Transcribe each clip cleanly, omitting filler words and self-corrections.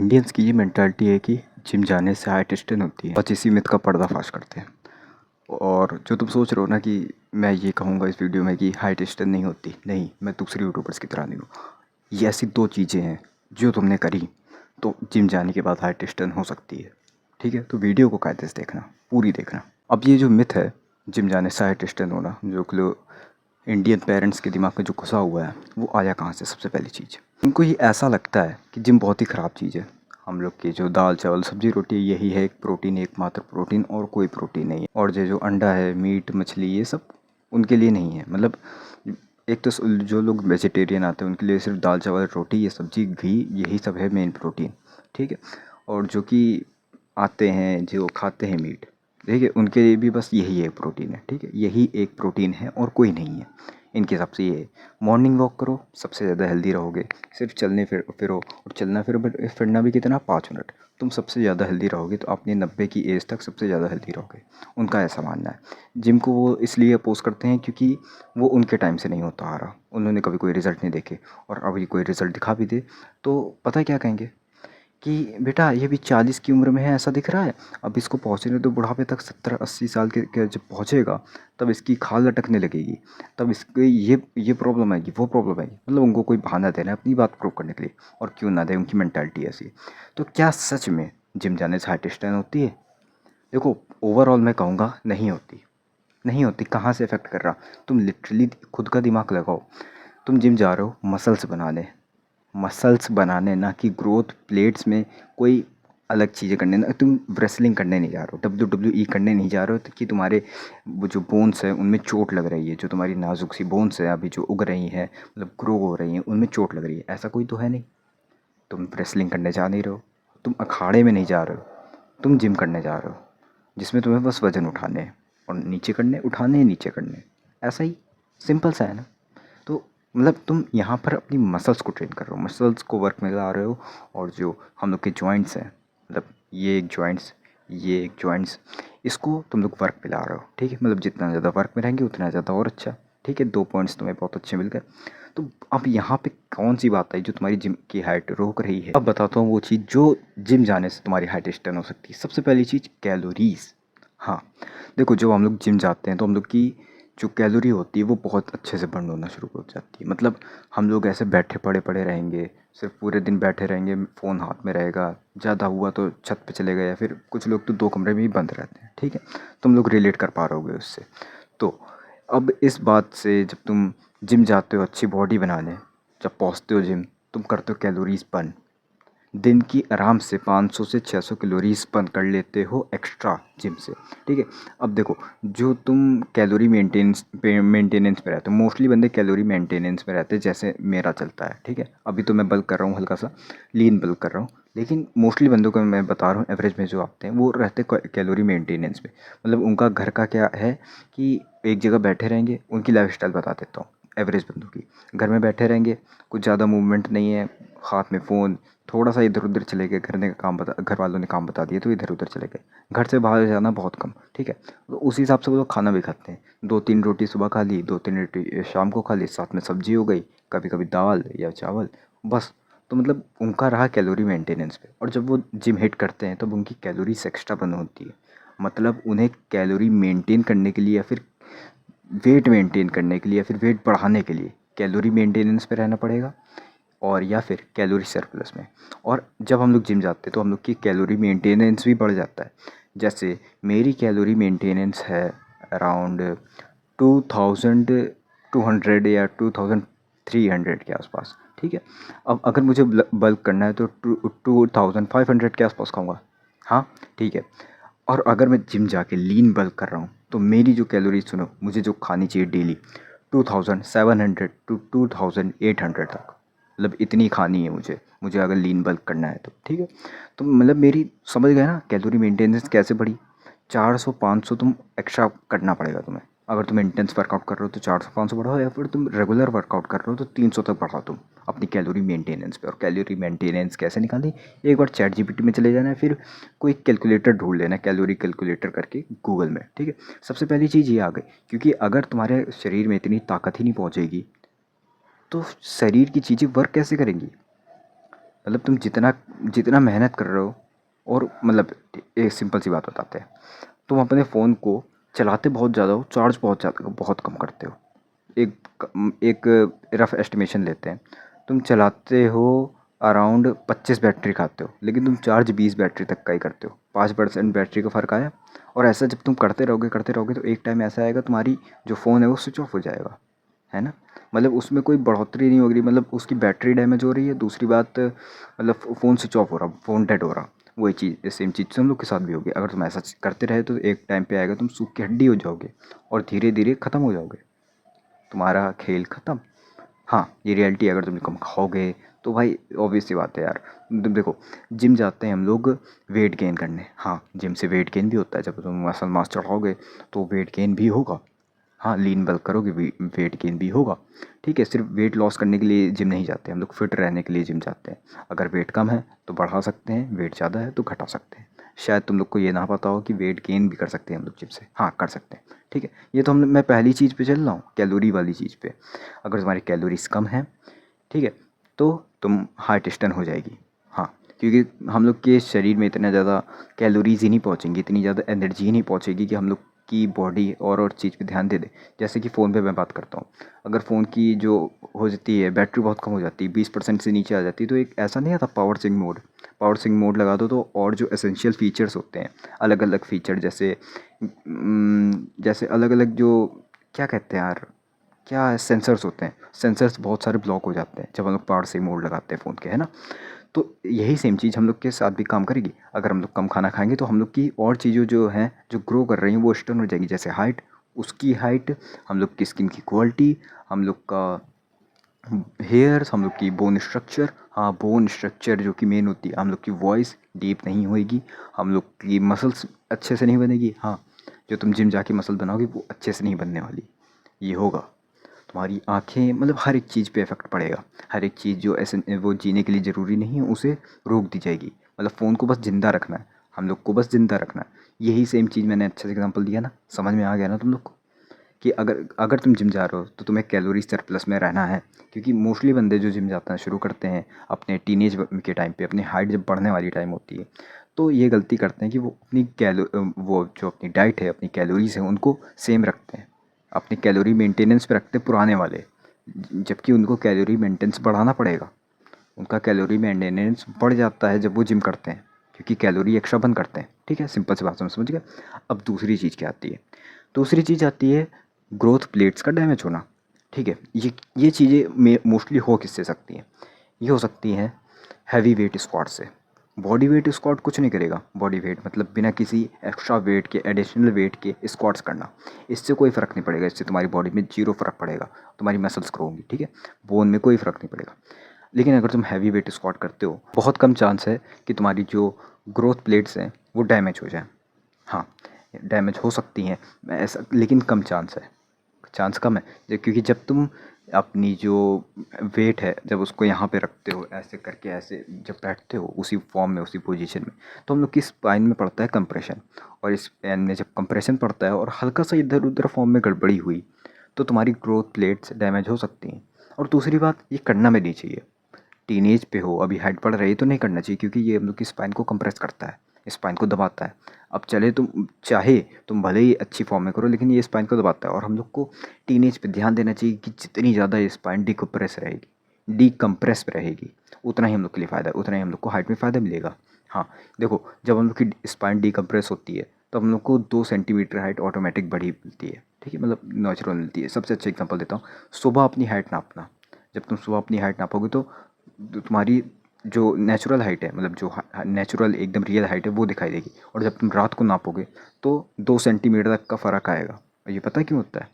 Indians की ये mentality है कि जिम जाने से हाइट स्टेन होती है। बस इसी मिथ का पर्दाफाश करते हैं। और जो तुम सोच रहे हो ना कि मैं ये कहूँगा इस वीडियो में कि हाइट स्टेन नहीं होती, नहीं, मैं दूसरे यूट्यूबर्स की तरह नहीं हूँ। ये ऐसी दो चीज़ें हैं जो तुमने करी तो जिम जाने के बाद हाइट स्टेन हो सकती है। ठीक है, तो वीडियो को कायदे से देखना, पूरी देखना। अब ये जो मिथ है जिम जाने से हाइट स्टेन होना, जो कि इंडियन पेरेंट्स के दिमाग में जो घुसा हुआ है, वो आया कहाँ से? सबसे पहली चीज़, उनको ये ऐसा लगता है कि जिम बहुत ही ख़राब चीज़ है। हम लोग की जो दाल चावल सब्जी रोटी यही है एक प्रोटीन, एकमात्र प्रोटीन, और कोई प्रोटीन नहीं है। और जो जो अंडा है, मीट मछली, ये सब उनके लिए नहीं है। मतलब एक तो जो लोग वेजिटेरियन आते हैं उनके लिए सिर्फ दाल चावल रोटी, ये सब्जी घी, यही सब है मेन प्रोटीन। ठीक है, और जो कि आते हैं जो खाते हैं मीट, ठीक है, उनके लिए भी बस यही एक प्रोटीन है। ठीक है, यही एक प्रोटीन है और कोई नहीं है। इनके हिसाब से ये है, मॉर्निंग वॉक करो सबसे ज़्यादा हेल्दी रहोगे। सिर्फ चलने फिरो, और चलना फिरना भी कितना, 5 मिनट, तुम सबसे ज़्यादा हेल्दी रहोगे। तो अपने 90 की एज तक सबसे ज़्यादा हेल्दी रहोगे, उनका ऐसा मानना है। जिम को वो इसलिए अपोज करते हैं क्योंकि वो उनके टाइम से नहीं होता आ रहा, उन्होंने कभी कोई रिज़ल्ट नहीं देखे। और अभी कोई रिज़ल्ट दिखा भी दे तो पता है क्या कहेंगे कि बेटा ये भी 40 की उम्र में है, ऐसा दिख रहा है, अब इसको पहुँचने तो बुढ़ापे तक 70-80 साल के जब पहुँचेगा तब इसकी खाल लटकने लगेगी, तब इसके ये प्रॉब्लम आएगी, वो प्रॉब्लम आएगी। मतलब उनको कोई बहाना देना है अपनी बात प्रूव करने के लिए, और क्यों ना दे, उनकी मेंटालिटी ऐसी है। तो क्या सच में जिम जाने से हाइट स्टैन होती है? देखो, ओवरऑल मैं कहूँगा नहीं होती, नहीं होती। कहाँ से इफ़ेक्ट कर रहा? तुम लिटरली खुद का दिमाग लगाओ। तुम जिम जा रहे हो मसल्स बनाने, ना कि ग्रोथ प्लेट्स में कोई अलग चीज़ें करने। ना, तुम रेसलिंग करने नहीं जा रहे हो, WWE करने नहीं जा रहे हो, तो कि तुम्हारे वो जो बोन्स है उनमें चोट लग रही है, जो तुम्हारी नाजुक सी बोन्स है अभी जो उग रही हैं, मतलब ग्रो हो रही हैं, उनमें चोट लग रही है, ऐसा कोई तो है नहीं। तुम रेसलिंग करने जा नहीं रहे हो, तुम अखाड़े में नहीं जा रहे हो, तुम जिम करने जा रहे हो जिसमें तुम्हें बस वज़न उठाने हैं और नीचे करने, उठाने हैं, नीचे करने हैं। ऐसा ही सिंपल सा है ना। तो मतलब तुम यहाँ पर अपनी मसल्स को ट्रेन कर रहे हो, मसल्स को वर्क में ला रहे हो। और जो हम लोग के जॉइंट्स हैं, मतलब ये एक जॉइंट्स, इसको तुम लोग वर्क पे ला रहे हो। ठीक है, मतलब जितना ज़्यादा वर्क में रहेंगे उतना ज़्यादा और अच्छा। ठीक है, 2 पॉइंट्स तुम्हें बहुत अच्छे मिल गए। तो अब यहाँ पे कौन सी बात आई जो तुम्हारी जिम की हाइट रोक रही है? अब बताता हूँ वो चीज़ जो जिम जाने से तुम्हारी हाइट स्टर्न हो सकती है। सबसे पहली चीज़, कैलोरीज़। हाँ, देखो, जब हम लोग जिम जाते हैं तो हम लोग की जो कैलोरी होती है वो बहुत अच्छे से बर्न होना शुरू हो जाती है। मतलब हम लोग ऐसे बैठे पड़े पड़े रहेंगे, सिर्फ पूरे दिन बैठे रहेंगे, फ़ोन हाथ में रहेगा, ज़्यादा हुआ तो छत पे चले गए, या फिर कुछ लोग तो 2 कमरे में ही बंद रहते हैं। ठीक है, तुम लोग रिलेट कर पा रहे होगे उससे। तो अब इस बात से, जब तुम जिम जाते हो अच्छी बॉडी बनाने, जब पहुँचते हो जिम, तुम करते हो कैलोरीज़ बर्न। दिन की आराम से 500 से 600 कैलोरीज बर्न कर लेते हो एक्स्ट्रा जिम से। ठीक है, अब देखो, जो तुम कैलोरी मेंटेनेंस पे रहते हो, मोस्टली बंदे कैलोरी मेंटेनेंस में रहते हैं, जैसे मेरा चलता है। ठीक है, अभी तो मैं बल्क कर रहा हूँ, हल्का सा लीन बल्क कर रहा हूँ, लेकिन मोस्टली बंदों को मैं बता रहा हूँ, एवरेज में जो आते हैं वो रहते कैलोरी मेंटेनेंस में। मतलब उनका घर का क्या है कि एक जगह बैठे रहेंगे, उनकी लाइफ स्टाइल बता देता हूँ। एवरेज बंदों की घर में बैठे रहेंगे, कुछ ज़्यादा मूवमेंट नहीं है, हाथ में फ़ोन, थोड़ा सा इधर उधर चले गए, घर वालों ने काम बता दिए तो इधर उधर चले गए, घर से बाहर जाना बहुत कम। ठीक है, तो उसी हिसाब से वो लोग खाना भी खाते हैं। 2-3 रोटी सुबह खा ली, 2-3 रोटी शाम को खा ली, साथ में सब्जी हो गई, कभी कभी दाल या चावल, बस। तो मतलब उनका रहा कैलोरी मेंटेनेंस पे। और जब वो जिम हिट करते हैं तब उनकी कैलोरीज एक्स्ट्रा बर्न होती है। मतलब उन्हें कैलोरी मेंटेन करने के लिए, या फिर वेट मेंटेन करने के लिए, या फिर वेट बढ़ाने के लिए कैलोरी मेंटेनेंस पे रहना पड़ेगा, और या फिर कैलोरी सरप्लस में। और जब हम लोग जिम जाते हैं तो हम लोग की कैलोरी मेंटेनेंस भी बढ़ जाता है। जैसे मेरी कैलोरी मेंटेनेंस है अराउंड 2200 या 2300 के आसपास। ठीक है, अब अगर मुझे बल्क करना है तो 2500 के आसपास खाऊंगा। हाँ, ठीक है। और अगर मैं जिम जाके लीन बल्क कर रहा हूँ तो मेरी जो कैलोरीज, सुनो, मुझे जो खानी चाहिए डेली 2700 टू 2800 तक, मतलब इतनी खानी है मुझे अगर लीन बल्क करना है तो। ठीक है, तो मतलब मेरी, समझ गए ना कैलोरी मेंटेनेंस कैसे बढ़ी? 400-500 तुम एक्स्ट्रा करना पड़ेगा तुम्हें। अगर तुम इंटेंस वर्कआउट कर रहे हो तो 400-500 बढ़ाओ, या फिर तुम रेगुलर वर्कआउट कर रहे हो तो 300 तक बढ़ाओ तुम अपनी कैलोरी मेंटेनेंस पे। और कैलोरी मेंटेनेंस कैसे निकाली? एक बार चैट जीपीटी में चले जाना है, फिर कोई कैलकुलेटर ढूंढ लेना, कैलोरी कैलकुलेटर करके गूगल में। ठीक है, सबसे पहली चीज़ ये आ गई, क्योंकि अगर तुम्हारे शरीर में इतनी ताकत ही नहीं पहुँचेगी तो शरीर की चीज़ें वर्क कैसे करेंगी? मतलब तुम जितना जितना मेहनत कर रहे हो, और मतलब एक सिंपल सी बात बताते हैं, तुम अपने फ़ोन को चलाते बहुत ज़्यादा हो, चार्ज बहुत कम करते हो। एक रफ़ एस्टिमेशन लेते हैं, तुम चलाते हो अराउंड 25 बैटरी खाते हो, लेकिन तुम चार्ज 20 बैटरी तक का ही करते हो। 5% बैटरी का फ़र्क आया। और ऐसा जब तुम करते रहोगे तो एक टाइम ऐसा आएगा तुम्हारी जो फ़ोन है वो स्विच ऑफ हो जाएगा, है ना? मतलब उसमें कोई बढ़ोतरी नहीं हो रही, मतलब उसकी बैटरी डैमेज हो रही है, दूसरी बात मतलब फ़ोन स्विच ऑफ हो रहा, फ़ोन डेड हो रहा। वही चीज़ सेम चीज़ हम लोग के साथ भी होगी। अगर तुम ऐसा करते रहे तो एक टाइम पे आएगा तुम सूख की हड्डी हो जाओगे और धीरे धीरे ख़त्म हो जाओगे, तुम्हारा खेल ख़त्म। हाँ, ये रियलिटी है। अगर तुम कम खाओगे तो भाई ऑब्वियस सी बात है यार। तुम देखो, जिम जाते हैं हम लोग वेट गेन करने। हाँ, जिम से वेट गेन भी होता है। जब तुम मसल मास चढ़ाओगे तो वेट गेन भी होगा। हाँ, लीन बल्क करोगे वेट गेन भी होगा। ठीक है, सिर्फ वेट लॉस करने के लिए जिम नहीं जाते हम लोग, फिट रहने के लिए जिम जाते हैं। अगर वेट कम है तो बढ़ा सकते हैं, वेट ज़्यादा है तो घटा सकते हैं। शायद तुम लोग को ये ना पता हो कि वेट गेन भी कर सकते हैं हम लोग जिम से। हाँ, कर सकते हैं। ठीक है, ये तो मैं पहली चीज़ पे चल रहा हूँ, कैलोरी वाली चीज़ पे। अगर तुम्हारी कैलोरीज कम है, ठीक है, तो तुम हार्ट स्टन हो जाएगी। हाँ, क्योंकि हम लोग के शरीर में इतना ज़्यादा कैलोरीज़ ही नहीं पहुँचेंगी, इतनी ज़्यादा एनर्जी ही नहीं पहुँचेगी कि हम लोग की बॉडी और चीज़ पे ध्यान दे दे। जैसे कि फ़ोन पे मैं बात करता हूँ, अगर फ़ोन की जो हो जाती है बैटरी बहुत कम हो जाती है, 20% से नीचे आ जाती है, तो एक ऐसा नहीं आता power sync mode. Power sync mode लगा दो तो और जो एसेंशियल फ़ीचर्स होते हैं, अलग अलग फ़ीचर, जैसे अलग अलग जो क्या कहते हैं यार, क्या है, सेंसर्स होते हैं, सेंसर्स बहुत सारे ब्लॉक हो जाते हैं जब हम लोग पावर से मोड लगाते हैं फ़ोन के, है ना? तो यही सेम चीज़ हम लोग के साथ भी काम करेगी। अगर हम लोग कम खाना खाएंगे तो हम लोग की और चीज़ें जो हैं जो ग्रो कर रही हैं वो स्टर्न हो जाएगी। जैसे हाइट, उसकी हाइट, हम लोग की स्किन की क्वालिटी, हम लोग का हेयर्स, हम लोग की बोन स्ट्रक्चर। हाँ, बोन स्ट्रक्चर जो कि मेन होती है, हम लोग की वॉइस डीप नहीं होएगी, हम लोग की मसल्स अच्छे से नहीं बनेगी। हाँ, जो तुम जिम जाके मसल बनाओगे वो अच्छे से नहीं बनने वाली। ये होगा, तुम्हारी आँखें, मतलब हर एक चीज़ पे इफ़ेक्ट पड़ेगा। हर एक चीज़ जो ऐसे वो जीने के लिए ज़रूरी नहीं है उसे रोक दी जाएगी। मतलब फ़ोन को बस ज़िंदा रखना है, हम लोग को बस ज़िंदा रखना है। यही सेम चीज़ मैंने अच्छे से एग्ज़ाम्पल दिया ना, समझ में आ गया ना तुम लोग को? कि अगर अगर तुम जिम जा रहे हो तो तुम्हें कैलोरी सरप्लस में रहना है। क्योंकि मोस्टली बंदे जो जिम जाना शुरू करते हैं अपने टीनेज के टाइम पे, अपनी हाइट जब बढ़ने वाली टाइम होती है, तो ये गलती करते हैं कि वो अपनी वो जो अपनी डाइट है, अपनी कैलोरीज है, उनको सेम रखते हैं, अपनी कैलोरी मेंटेनेंस पे रखते हैं पुराने वाले। जबकि उनको कैलोरी मेंटेनेंस बढ़ाना पड़ेगा। उनका कैलोरी मेंटेनेंस बढ़ जाता है जब वो जिम करते हैं, क्योंकि कैलोरी एक्स्ट्रा बर्न करते हैं। ठीक है, सिंपल सी बात समझ गए। अब दूसरी चीज़ क्या आती है? दूसरी चीज़ आती है ग्रोथ प्लेट्स का डैमेज होना। ठीक है, ये चीज़ें मोस्टली हो किससे सकती हैं? ये हो सकती हैं हैवी वेट स्क्वाट से। बॉडी वेट स्क्वाट कुछ नहीं करेगा। बॉडी वेट मतलब बिना किसी एक्स्ट्रा वेट के, एडिशनल वेट के स्क्वाट्स करना, इससे कोई फ़र्क नहीं पड़ेगा। इससे तुम्हारी बॉडी में जीरो फ़र्क पड़ेगा, तुम्हारी मसल्स ग्रो होंगी। ठीक है, बोन में कोई फ़र्क नहीं पड़ेगा। लेकिन अगर तुम हैवी वेट स्क्वाट करते हो, बहुत कम चांस है कि तुम्हारी जो ग्रोथ प्लेट्स हैं वो डैमेज हो जाएं। हाँ, डैमेज हो सकती हैं, ऐसा, लेकिन कम चांस है, चांस कम है। क्योंकि जब तुम अपनी जो वेट है, जब उसको यहाँ पे रखते हो ऐसे करके, ऐसे जब बैठते हो उसी फॉर्म में, उसी पोजीशन में, तो हम लोग की स्पाइन में पड़ता है कंप्रेशन। और इस स्पाइन में जब कंप्रेशन पड़ता है और हल्का सा इधर उधर फॉर्म में गड़बड़ी हुई तो तुम्हारी ग्रोथ प्लेट्स डैमेज हो सकती हैं। और दूसरी बात, ये करना भी नहीं चाहिए। टीनेज पे हो, अभी हाइट बढ़ रही है तो नहीं करना चाहिए, क्योंकि ये हम लोग की स्पाइन को कंप्रेस करता है, स्पाइन को दबाता है। अब चाहे तुम भले ही अच्छी फॉर्म में करो, लेकिन ये स्पाइन को दबाता है। और हम लोग को टीनेज पे ध्यान देना चाहिए कि जितनी ज़्यादा ये स्पाइन डीकम्प्रेस रहेगी, उतना ही हम लोग के लिए फ़ायदा है, उतना ही हम लोग को हाइट में फ़ायदा मिलेगा। हाँ, देखो, जब हम लोग की स्पाइन डीकम्प्रेस होती है तो हम लोग को 2 सेंटीमीटर हाइट ऑटोमेटिक बढ़ी मिलती है। ठीक है, मतलब नेचुरल मिलती है। सबसे अच्छा एग्जांपल देता हूँ, सुबह अपनी हाइट नापना। जब तुम सुबह अपनी हाइट नापोगे तो तुम्हारी जो नेचुरल हाइट है, मतलब जो नेचुरल एकदम रियल हाइट है वो दिखाई देगी। और जब तुम रात को नापोगे तो 2 सेंटीमीटर तक का फ़र्क आएगा। और ये पता क्यों होता है?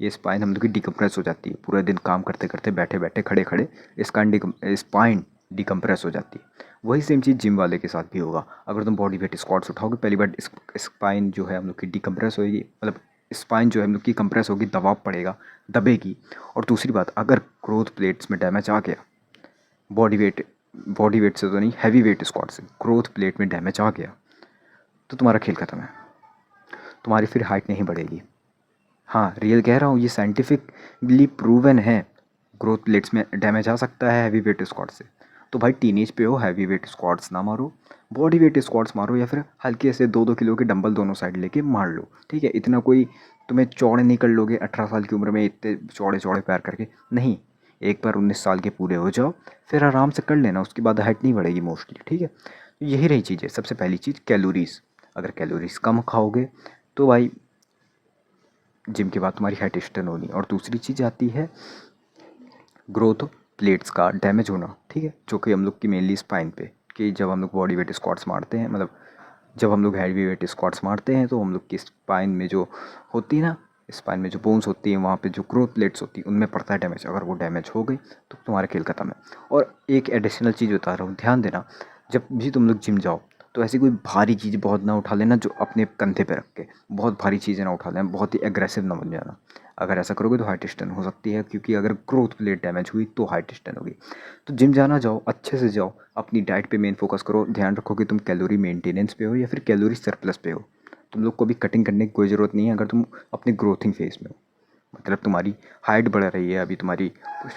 ये स्पाइन हम लोग की डिकम्प्रेस हो जाती है, पूरा दिन काम करते करते, बैठे बैठे, खड़े खड़े स्पाइन डिकम्प्रेस हो जाती है। वही सेम चीज़ जिम वाले के साथ भी होगा। अगर तुम बॉडी वेट स्क्वाट्स उठाओगे, पहली बार स्पाइन जो है हम लोग की डिकम्प्रेस होगी, मतलब स्पाइन जो है हम लोग की कंप्रेस होगी, दबाव पड़ेगा, दबेगी। और दूसरी बात, अगर ग्रोथ प्लेट्स में डैमेज आ गया, बॉडी वेट बॉडी वेट से तो नहीं, हैवी वेट स्क्वाट से ग्रोथ प्लेट में डैमेज आ गया तो तुम्हारा खेल खत्म है, तुम्हारी फिर हाइट नहीं बढ़ेगी। हाँ, रियल कह रहा हूँ, ये साइंटिफिकली प्रूवन है। ग्रोथ प्लेट्स में डैमेज आ सकता है हैवी वेट स्क्वाट से। तो भाई टीनेज पे हो, हैवी वेट स्क्वाट्स ना मारो, बॉडी वेट स्क्वाट्स मारो, या फिर हल्के से 2-2 किलो के डंबल दोनों साइड लेके मार लो, ठीक है। इतना कोई तुम्हें चौड़े नहीं कर लोगे 18 साल की उम्र में इतने चौड़े चौड़े पैर करके, नहीं। एक बार 19 साल के पूरे हो जाओ, फिर आराम से कर लेना, उसके बाद हाइट नहीं बढ़ेगी मोस्टली, ठीक है। तो यही रही चीज़ है। सबसे पहली चीज़ कैलोरीज़, अगर कैलोरीज़ कम खाओगे तो भाई जिम के बाद तुम्हारी हाइट एक्सटेंड होनी। और दूसरी चीज़ आती है ग्रोथ प्लेट्स का डैमेज होना, ठीक है, जो कि हम लोग की मेनली स्पाइन पे, कि जब हम लोग बॉडी वेट स्क्वाट्स मारते हैं, मतलब जब हम लोग हैवी वेट स्क्वाट्स मारते हैं तो हम लोग की स्पाइन में जो होती है ना, स्पाइन में जो बोन्स होती हैं वहाँ पे जो ग्रोथ प्लेट्स होती हैं उनमें पड़ता है डैमेज। अगर वो डैमेज हो गई तो तुम्हारा खेल खत्म है। और एक एडिशनल चीज़ बता रहा हूँ, ध्यान देना, जब भी तुम लोग जिम जाओ तो ऐसी कोई भारी चीज़ बहुत ना उठा लेना जो अपने कंधे पे रख के, बहुत भारी चीज़ें ना उठा लेना, बहुत ही एग्रेसिव ना बन जाना। अगर ऐसा करोगे तो हाइट एक्सटेंड हो सकती है, क्योंकि अगर ग्रोथ प्लेट डैमेज हुई तो हाइट एक्सटेंड होगी। तो जिम जाना जाओ, अच्छे से जाओ, अपनी डाइट पे मेन फोकस करो, ध्यान रखो कि तुम कैलोरी मेंटेनेंस पे हो या फिर कैलोरी सरप्लस पे हो। तुम लोग को भी कटिंग करने की कोई ज़रूरत नहीं है अगर तुम अपने ग्रोथिंग फेज़ में हो। मतलब तुम्हारी हाइट बढ़ रही है, अभी तुम्हारी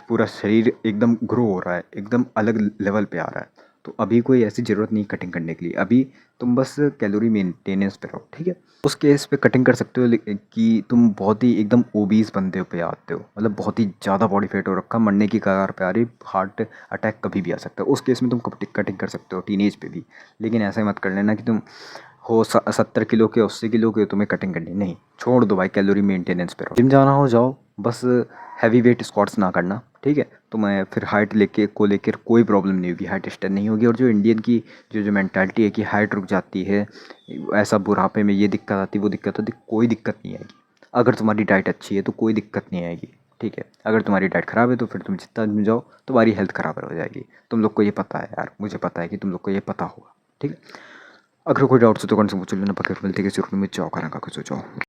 पूरा शरीर एकदम ग्रो हो रहा है, एकदम अलग लेवल पे आ रहा है, तो अभी कोई ऐसी ज़रूरत नहीं कटिंग करने के लिए। अभी तुम बस कैलोरी मेंटेनेंस पे रहो, ठीक है। उस केस पे कटिंग कर सकते हो कि तुम बहुत ही एकदम ओबीस बंदे पे आते हो, मतलब बहुत ही ज़्यादा बॉडी फैट हो रखा, मरने की कगार पे आ रही, हार्ट अटैक कभी भी आ सकता है, उस केस में तुम कटिंग कर सकते हो टीनेज पे भी। लेकिन ऐसे मत कर लेना कि तुम हो 70 किलो के, 80 किलो के, तुम्हें कटिंग करनी नहीं, छोड़ दो भाई, कैलोरी मेंटेनेंस पे रहो। जिम जाना हो जाओ, बस हैवी वेट स्क्वाट्स ना करना, ठीक है। तो मैं फिर हाइट लेकर कोई प्रॉब्लम नहीं होगी, हाइट एक्सटेंड नहीं होगी। और जो इंडियन की जो मेंटालिटी है कि हाइट रुक जाती है, ऐसा बुढ़ापे में ये दिक्कत आती वो दिक्कत आती, कोई दिक्कत नहीं आएगी। अगर तुम्हारी डाइट अच्छी है तो कोई दिक्कत नहीं आएगी, ठीक है। अगर तुम्हारी डाइट ख़राब है तो फिर तुम जितना जिम जाओ तुम्हारी हेल्थ ख़राब हो जाएगी। तुम लोग को ये पता है यार, मुझे पता है कि तुम लोग को ये पता होगा, ठीक है। अगर कोई डाउट्स हो तो कौन से पूछ लेना, पकड़ मिलते किसी रूम में, जाओ खाना खा के सो जाओ।